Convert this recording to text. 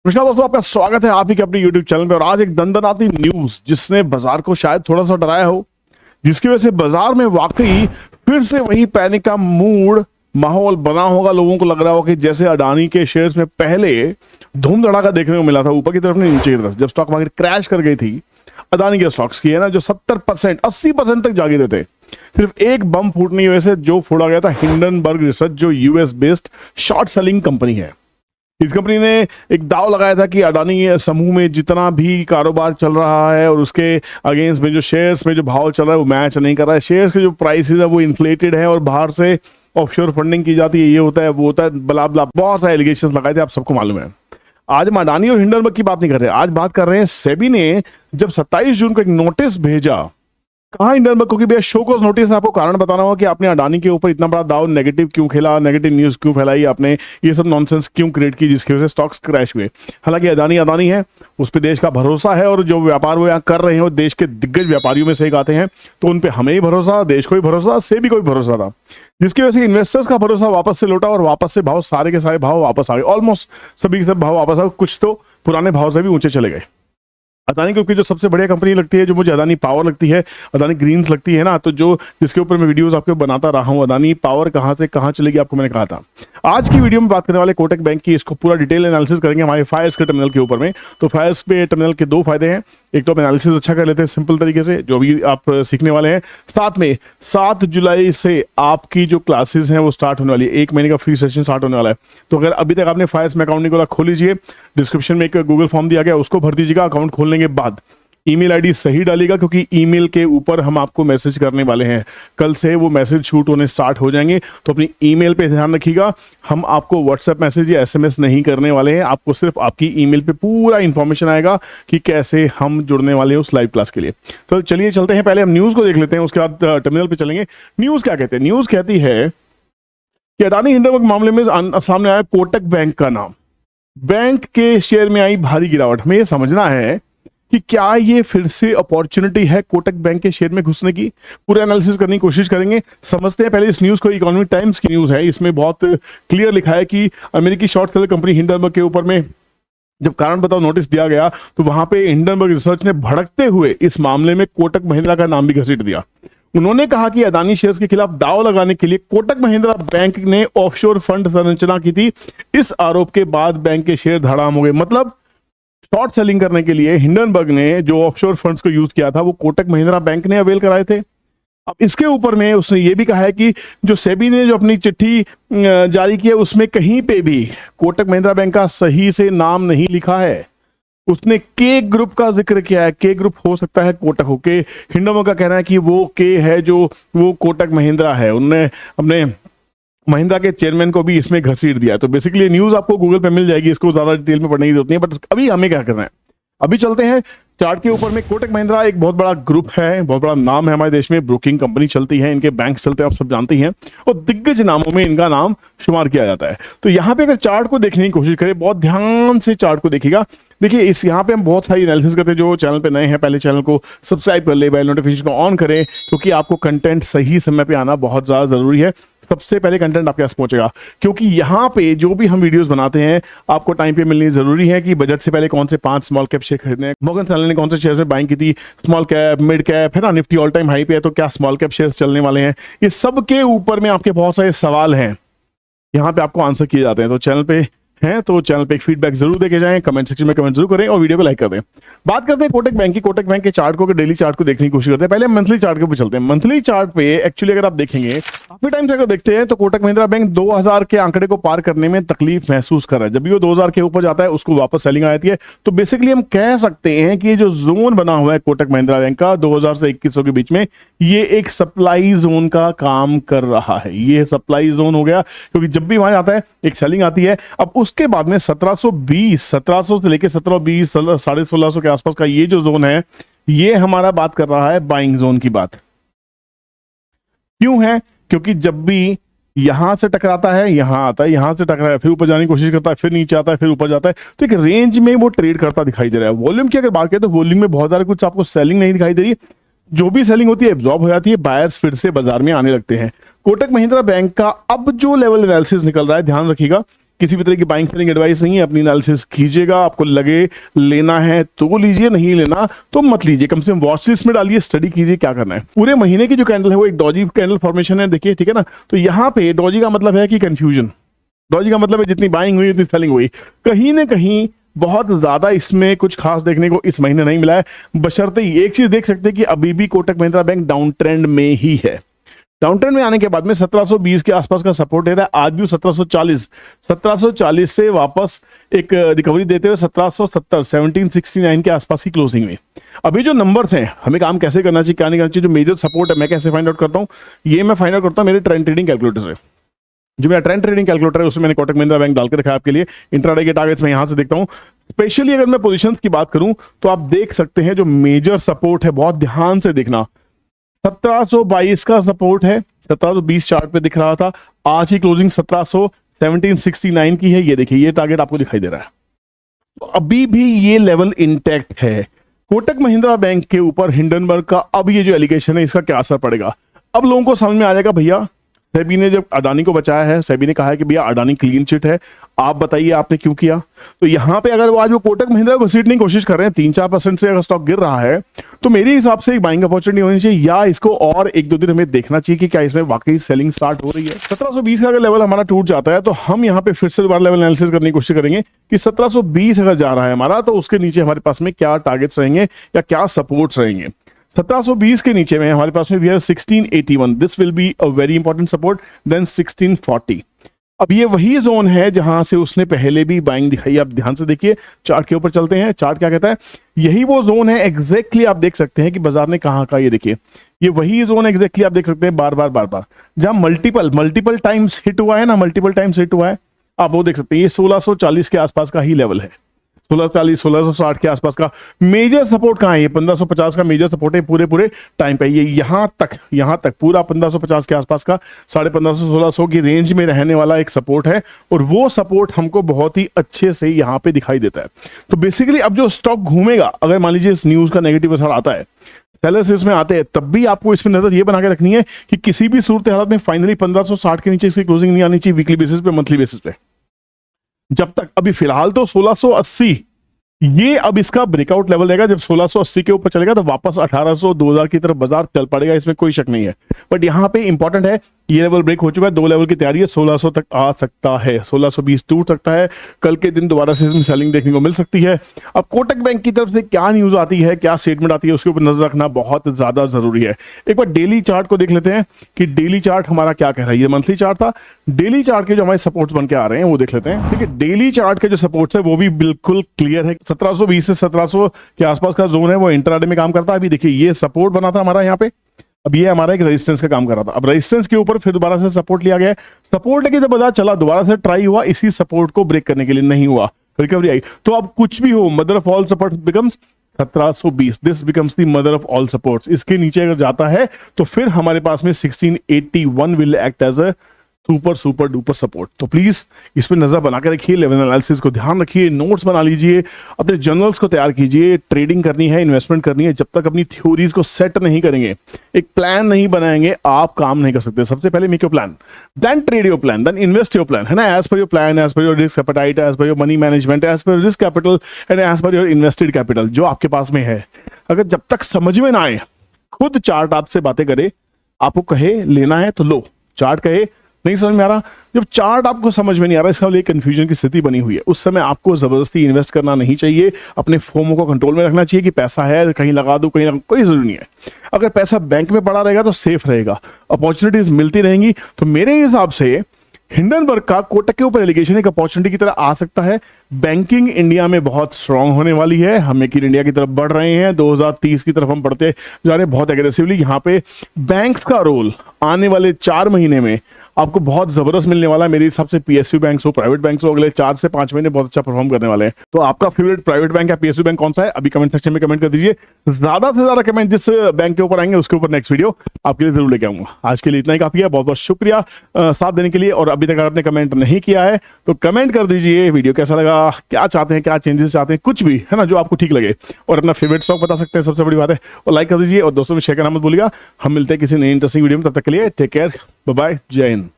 नमस्कार दोस्तों, आपका स्वागत है आप ही के अपने YouTube चैनल पे। और आज एक दंदनाती न्यूज जिसने बाजार को शायद थोड़ा सा डराया हो, जिसकी वजह से बाजार में वाकई फिर से वही पैनिक का मूड माहौल बना होगा। लोगों को लग रहा होगा कि जैसे अडानी के शेयर्स में पहले धूम धड़ाका देखने को मिला था, ऊपर की तरफ नहीं नीचे की तरफ, जब स्टॉक मार्केट क्रैश कर गई थी। अदानी के स्टॉक्स की है ना, जो 70% 80% तक जागे देते, सिर्फ एक बम फूटने की वजह से जो फोड़ा गया था हिंडनबर्ग रिसर्च, जो US based short selling company है। इस कंपनी ने एक दाव लगाया था कि अडानी समूह में जितना भी कारोबार चल रहा है और उसके अगेंस्ट में जो शेयर्स में जो भाव चल रहा है वो मैच नहीं कर रहा है। शेयर्स के जो प्राइसेस है वो इन्फ्लेटेड है और बाहर से ऑफशोर फंडिंग की जाती है, ये होता है वो होता है, बला बला बहुत सारे एलिगेशंस लगाए थे, आप सबको मालूम है। आज हम अडानी और हिंडनबर्ग की बात नहीं कर रहे, आज बात कर रहे हैं सेबी ने जब 27 जून को एक नोटिस भेजा। कहा हिंडनबर्ग को कि भैया शो कोज नोटिस, आपको कारण बताना होगा कि आपने अडानी के ऊपर इतना बड़ा दाव नेगेटिव क्यों खेला, नेगेटिव न्यूज क्यों फैलाई, आपने ये सब नॉनसेंस क्यों क्रिएट की जिसकी वजह से स्टॉक्स क्रैश हुए। हालांकि अडानी है, उस पर देश का भरोसा है और जो व्यापार वो यहाँ कर रहे हैं वो देश के दिग्गज व्यापारियों में से एक आते हैं, तो उन पर हमें ही भरोसा, देश को ही भरोसा, सेबी को भी भरोसा था, जिसकी वजह से इन्वेस्टर्स का भरोसा वापस से लौटा और वापस से भाव सारे के सारे भाव वापस आ गए। ऑलमोस्ट सभी के सब भाव वापस आ गए, कुछ तो पुराने भाव से भी ऊंचे चले गए। अदानी ग्रुप की जो सबसे बढ़िया कंपनी लगती है, जो मुझे अदानी पावर लगती है, अदानी ग्रीन्स लगती है ना, तो जो जिसके ऊपर मैं वीडियोस आपको बनाता रहा हूं, अदानी पावर कहां से कहां चलेगी आपको मैंने कहा था। आज की वीडियो में बात करने वाले कोटक बैंक की, इसको पूरा डिटेल एनालिसिस करेंगे हमारे फायर्स के टर्मिनल के ऊपर में। तो फायर्स पे टर्मिनल के दो फायदे हैं, एक तो आप एनालिसिस अच्छा कर लेते हैं सिंपल तरीके से, जो भी आप सीखने वाले हैं। साथ में 7 जुलाई से आपकी जो क्लासेस हैं वो स्टार्ट होने वाली है, 1 महीने का फ्री सेशन स्टार्ट होने वाला है। तो अगर अभी तक आपने फायर्स में अकाउंट नहीं खोला, खोल लीजिए, डिस्क्रिप्शन में एक गूगल फॉर्म दिया गया, उसको भर दीजिएगा। अकाउंट खोलने के बाद ईमेल आईडी सही डालिएगा, क्योंकि ईमेल के ऊपर हम आपको मैसेज करने वाले हैं। कल से वो मैसेज शूट होने स्टार्ट हो जाएंगे, तो अपनी ईमेल पे ध्यान रखिएगा। हम आपको व्हाट्सएप मैसेज या एसएमएस नहीं करने वाले हैं, आपको सिर्फ आपकी ईमेल पे पूरा इंफॉर्मेशन आएगा कि कैसे हम जुड़ने वाले हैं उस लाइव क्लास के लिए। तो चलिए चलते हैं, पहले हम न्यूज़ को देख लेते हैं, उसके बाद टर्मिनल पे चलेंगे। न्यूज़ क्या कहते हैं? न्यूज़ कहती है कि अडानी हिंडनबर्ग मामले में सामने आया कोटक बैंक का नाम। बैंक के शेयर में आई भारी गिरावट। हमें यह समझना है कि क्या ये फिर से अपॉर्चुनिटी है कोटक बैंक के शेयर में घुसने की। पूरा एनालिसिस करने की कोशिश करेंगे, समझते हैं पहले इस न्यूज को। इकोनॉमिक टाइम्स की न्यूज है, इसमें बहुत क्लियर लिखा है कि अमेरिकी शॉर्ट सेलर कंपनी हिंडनबर्ग के ऊपर में जब कारण बताओ नोटिस दिया गया, तो वहां पे हिंडनबर्ग रिसर्च ने भड़कते हुए इस मामले में कोटक महिंद्रा का नाम भी घसीट दिया। उन्होंने कहा कि अदानी शेयर्स के खिलाफ दाव लगाने के लिए कोटक महिंद्रा बैंक ने ऑफशोर फंड संरचना की थी। इस आरोप के बाद बैंक के शेयर धड़ाम हो गए। मतलब शॉर्ट सेलिंग करने के लिए हिंडनबर्ग ने जो ऑफशोर फंड्स को यूज किया था वो कोटक महिंद्रा बैंक ने अवेल कराए थे। अब इसके ऊपर में उसने ये भी कहा है कि जो सेबी ने जो अपनी चिट्ठी जारी की है उसमें कहीं पे भी कोटक महिंद्रा बैंक का सही से नाम नहीं लिखा है। उसने के ग्रुप का जिक्र किया है। के ग्रुप हो सकता है कोटक हो, के हिंडनबर्ग का कहना है कि वो के है जो वो कोटक महिंद्रा है। उन्होंने अपने महिंद्रा के चेयरमैन को भी इसमें घसीट दिया। तो बेसिकली न्यूज आपको गूगल पे मिल जाएगी, इसको ज्यादा डिटेल में पढ़ने की जरूरत नहीं है। बट अभी हमें क्या करना है, अभी चलते हैं चार्ट के ऊपर में। कोटक महिंद्रा एक बहुत बड़ा ग्रुप है, बहुत बड़ा नाम है हमारे देश में, ब्रोकिंग कंपनी चलती है, इनके बैंक चलते हैं, आप सब जानते हैं, और दिग्गज नामों में इनका नाम शुमार किया जाता है। तो यहाँ पे अगर चार्ट को देखने की कोशिश करें, बहुत ध्यान से चार्ट को देखिएगा। देखिए इस यहाँ पे हम बहुत सारी एनालिसिस करते हैं। जो चैनल पे नए हैं पहले चैनल को सब्सक्राइब कर ले, बेल नोटिफिकेशन को ऑन करें, क्योंकि आपको कंटेंट सही समय पे आना बहुत ज्यादा जरूरी है। सबसे पहले कंटेंट आपके पास पहुंचेगा, क्योंकि यहाँ पे जो भी हम वीडियोस बनाते हैं आपको टाइम पे मिलनी जरूरी है। कि बजट से पहले कौन से 5 स्मॉल कैप शेयर खरीदने, मॉर्गन स्टैनली ने कौन से शेयर में बाइंग की थी, स्मॉल कैप, मिड कैप, है ना, निफ्टी ऑल टाइम हाई पे है, तो क्या स्मॉल कैप शेयर चलने वाले हैं, ये सब के ऊपर में आपके बहुत सारे सवाल हैं, यहाँ पे आपको आंसर किए जाते हैं। तो चैनल पे हैं तो चैनल पे एक फीडबैक जरूर देके जाएं, कमेंट सेक्शन में कमेंट जरूर करें और वीडियो को लाइक कर दें। बात करते हैं कोटक बैंक की। कोटक बैंक के चार्ट को, डेली चार्ट को देखने की कोशिश करते हैं। पहले मंथली चार्ट के ऊपर चलते हैं। मंथली चार्ट पे एक्चुअली अगर आप देखेंगे, काफी टाइम से अगर देखते हैं तो कोटक महिंद्रा बैंक 2000 के आंकड़े को पार करने में तकलीफ महसूस कर रहा है। जब भी वो 2000 के ऊपर जाता है उसको वापस सेलिंग आ जाती है। तो बेसिकली हम कह सकते हैं कि ये जो जोन बना हुआ है कोटक महिंद्रा बैंक का 2000 से 2100 के बीच में, ये एक सप्लाई जोन का काम कर रहा है। ये सप्लाई जोन हो गया, क्योंकि जब भी वहां जाता है एक सेलिंग आती है। अब उसके बाद में 1700 से लेकर 1720 1650 के आसपास का ये जो जोन है, ये हमारा बात कर रहा है बाइंग जोन की बात। क्यों है? क्योंकि जब भी यहां से टकराता है, यहां आता है, यहां से टकराता है, फिर ऊपर जाने की कोशिश करता है, फिर नीचे आता है, फिर ऊपर जाता है, तो एक रेंज में वो ट्रेड करता दिखाई दे रहा है। वॉल्यूम की अगर बात करें तो वॉल्यूम में बहुत ज्यादा कुछ आपको सेलिंग नहीं दिखाई दे रही। जो भी सेलिंग होती है एब्जॉर्ब हो जाती है, बायर्स फिर से बाजार में आने लगते हैं। कोटक महिंद्रा बैंक का अब जो लेवल एनालिसिस निकल रहा है, ध्यान रखिएगा, किसी भी तरह की बाइंग सेलिंग एडवाइस नहीं है, अपनी एनालिसिस कीजिएगा, आपको लगे लेना है तो लीजिए, नहीं लेना तो मत लीजिए, कम से कम वॉच लिस्ट में डालिए, स्टडी कीजिए क्या करना है। पूरे महीने की जो कैंडल है वो एक डॉजी कैंडल फॉर्मेशन है, देखिए ठीक है ना। तो यहाँ पे डॉजी का मतलब है कि कंफ्यूजन, डॉजी का मतलब है जितनी बाइंग हुई उतनी सेलिंग हुई, कहीं ना कहीं बहुत ज्यादा इसमें कुछ खास देखने को इस महीने नहीं मिला है। बशर्ते एक चीज देख सकते हैं कि अभी भी Kotak Mahindra bank down trend में ही है। डाउन ट्रेंड में आने के बाद में 1720 के आसपास का सपोर्ट दे रहा है, आज भी 1740 से वापस एक रिकवरी देते हुए 1770 1769 के आसपास की क्लोजिंग में। अभी जो नंबर्स हैं, हमें काम कैसे करना चाहिए क्या नहीं करना चाहिए, जो मेजर सपोर्ट है मैं कैसे फाइंड आउट करता हूं, ये मैं फाइंड आउट करता हूं मेरे ट्रेंड ट्रेडिंग कैलकुलेटर से। जो मेरा ट्रेंड ट्रेडिंग कैलकुलेटर है उसमें मैंने कोटक महिंद्रा बैंक डाल के रखा है आपके लिए। इंट्राडे के टारगेट्स मैं यहां से देखता हूं। स्पेशली अगर मैं पोजीशंस की बात करूं तो आप देख सकते हैं जो मेजर सपोर्ट है, बहुत ध्यान से देखना, 1722 का सपोर्ट है, 1720 चार्ट पे दिख रहा था, आज ही क्लोजिंग 1769 की है, ये देखिए ये टारगेट आपको दिखाई दे रहा है। तो अभी भी ये लेवल इंटैक्ट है। कोटक महिंद्रा बैंक के ऊपर हिंडनबर्ग का अब ये जो एलिगेशन है इसका क्या असर पड़ेगा, अब लोगों को समझ में आ जाएगा। भैया सेबी ने जब अडानी को बचाया है, सेबी ने कहा है कि भैया अडानी क्लीन चिट है, आप बताइए आपने क्यों किया। तो यहां पे अगर वो आज वो कोटक महिंद्रा को घसीटने की कोशिश कर रहे हैं, 3-4% से अगर स्टॉक गिर रहा है तो मेरे हिसाब से एक बाइंग अपॉर्चुनिटी होनी चाहिए, या इसको और 1-2 दिन हमें देखना चाहिए कि क्या इसमें वाकई सेलिंग स्टार्ट हो रही है। 1720 का अगर लेवल हमारा टूट जाता है तो हम यहाँ पे फिर से दोबारा लेवल एनालिसिस करने की कोशिश करेंगे कि 1720 अगर जा रहा है हमारा तो उसके नीचे हमारे पास में क्या टारगेट्स रहेंगे या क्या सपोर्ट्स रहेंगे। 1720 के नीचे में हमारे पास में भी है 1681, this will be a very important support, then 1640। अब ये वही जोन है जहां से उसने पहले भी बाइंग दिखाई, आप ध्यान से देखिए, चार्ट के ऊपर चलते हैं, चार्ट क्या कहता है, यही वो जोन है एग्जैक्टली। आप देख सकते हैं कि बाजार ने कहां का, ये देखिए ये वही जोन एग्जैक्टली आप देख सकते हैं, बार बार जहां मल्टीपल टाइम्स हिट हुआ है ना, मल्टीपल टाइम्स हिट हुआ है, आप वो देख सकते हैं। ये 1640 के आसपास का ही लेवल है, 1640 1660 के आसपास का मेजर सपोर्ट कहां है, ये 1550 का मेजर सपोर्ट है पूरे टाइम पे, ये यहां तक पूरा 1550 के आसपास का 1550-1600 की रेंज में रहने वाला एक सपोर्ट है, और वो सपोर्ट हमको बहुत ही अच्छे से यहां पे दिखाई देता है। तो बेसिकली अब जो स्टॉक घूमेगा, अगर मान लीजिए इस न्यूज का नेगेटिव असर आता है, सेलर्स इसमें आते हैं, तब भी आपको इसमें नजर ये बना के रखनी है कि किसी भी सूरत हालत में फाइनली 1560 के नीचे इसकी क्लोजिंग नहीं आनी चाहिए, वीकली बेसिस पे, मंथली बेसिस पे। जब तक अभी फिलहाल तो 1680 ये अब इसका ब्रेकआउट लेवल रहेगा, जब 1680 के ऊपर चलेगा तो वापस 1800 2000 की तरफ बाजार चल पड़ेगा, इसमें कोई शक नहीं है। बट यहां पे इंपॉर्टेंट है, ये लेवल ब्रेक हो चुका है, 2 लेवल की तैयारी है, 1600 तक आ सकता है, 1620 टूट सकता है, कल के दिन दोबारा से इसमें सेलिंग देखने को मिल सकती है। अब कोटक बैंक की तरफ से क्या न्यूज आती है, क्या स्टेटमेंट आती है, उसके ऊपर नजर रखना बहुत ज्यादा जरूरी है। एक बार डेली चार्ट को देख लेते हैं कि डेली चार्ट हमारा क्या कह रहा है। ये मंथली चार्ट था, डेली चार्ट के जो हमारे सपोर्ट्स बन के आ रहे हैं वो देख लेते हैं। ठीक है, डेली चार्ट के जो सपोर्ट्स है वो भी बिल्कुल क्लियर है, 1720 से 1700 के आसपास का जोन है, वो इंट्राडे में काम करता है। अभी देखिए ये सपोर्ट बना था हमारा यहाँ पे, अब ये हमारा एक रेजिस्टेंस का काम कर रहा था, अब रेजिस्टेंस के ऊपर फिर दोबारा से सपोर्ट लिया गया, सपोर्ट लेके जब बाजार चला दोबारा से ट्राई हुआ, इसी सपोर्ट को ब्रेक करने के लिए नहीं हुआ, रिकवरी आई। तो अब कुछ भी हो, mother of all support becomes 1720, this becomes the mother of all supports. इसके नीचे अगर जाता है तो फिर हमारे पास में 1681 will act as a super duper support. तो प्लीज इस पर नजर बना के रखिए, लेवल एनालिसिस को ध्यान रखिए, नोट्स बना लीजिए, अपने जर्नल्स को तैयार कीजिए। ट्रेडिंग करनी है, इन्वेस्टमेंट करनी है, जब तक अपनी थ्योरीज को सेट नहीं करेंगे, एक प्लान नहीं बनाएंगे, आप काम नहीं कर सकते। सबसे पहले make your plan, then trade your plan, then invest your plan, है ना, as per your plan, as per your risk appetite, as per your money management, as per risk capital and as per your invested capital जो आपके पास में है। अगर जब तक समझ में ना आए, खुद चार्ट आपसे बातें करे, आपको कहे लेना है तो लो, चार्ट कहे नहीं समझ में आ रहा, जब चार्ट आपको समझ में नहीं आ रहा, इसका एक कंफ्यूजन की स्थिति बनी हुई है, उस समय आपको जबरदस्ती इन्वेस्ट करना नहीं चाहिए। अपने फोमो को कंट्रोल में रखना चाहिए कि पैसा है कहीं लगा दो, कहीं कोई जरूरी नहीं है। अगर पैसा बैंक में पड़ा रहेगा तो सेफ रहेगा, अपॉर्चुनिटीज मिलती रहेंगी। तो मेरे हिसाब से हिंडनबर्ग का कोटक के ऊपर एलिगेशन एक अपॉर्चुनिटी की तरह आ सकता है। बैंकिंग इंडिया में बहुत स्ट्रांग होने वाली है, हम मेक इन इंडिया की तरफ बढ़ रहे हैं, 2030 की तरफ हम बढ़ते जा रहे हैं बहुत एग्रेसिवली। यहाँ पे बैंक्स का रोल आने वाले 4 महीने में आपको बहुत जबरदस्त मिलने वाला है। मेरे हिसाब से पीएसयू बैंक हो, प्राइवेट बैंक हो, अगले 4 से 5 महीने बहुत अच्छा परफॉर्म करने वाले हैं। तो आपका फेवरेट प्राइवेट बैंक या पीएसयू बैंक कौन सा है, अभी कमेंट सेक्शन में कमेंट कर दीजिए। ज्यादा से ज्यादा कमेंट जिस बैंक के ऊपर आएंगे उसके ऊपर नेक्स्ट वीडियो आपके लिए जरूर लेके आऊंगा। आज के लिए इतना ही काफी है, बहुत बहुत शुक्रिया साथ देने के लिए। और अभी तक अगर आपने कमेंट नहीं किया है तो कमेंट कर दीजिए, वीडियो कैसा लगा, क्या चाहते हैं, क्या चेंजेस चाहते हैं, कुछ भी है ना जो आपको ठीक लगे, और अपना फेवरेट स्टॉक बता सकते हैं, सबसे बड़ी बात है। और लाइक कर दीजिए और दोस्तों में शेयर करना मत भूलिएगा। हम मिलते हैं किसी नई इंटरेस्टिंग वीडियो में, तब तक के लिए टेक केयर, बाय बाय, जय हिंद।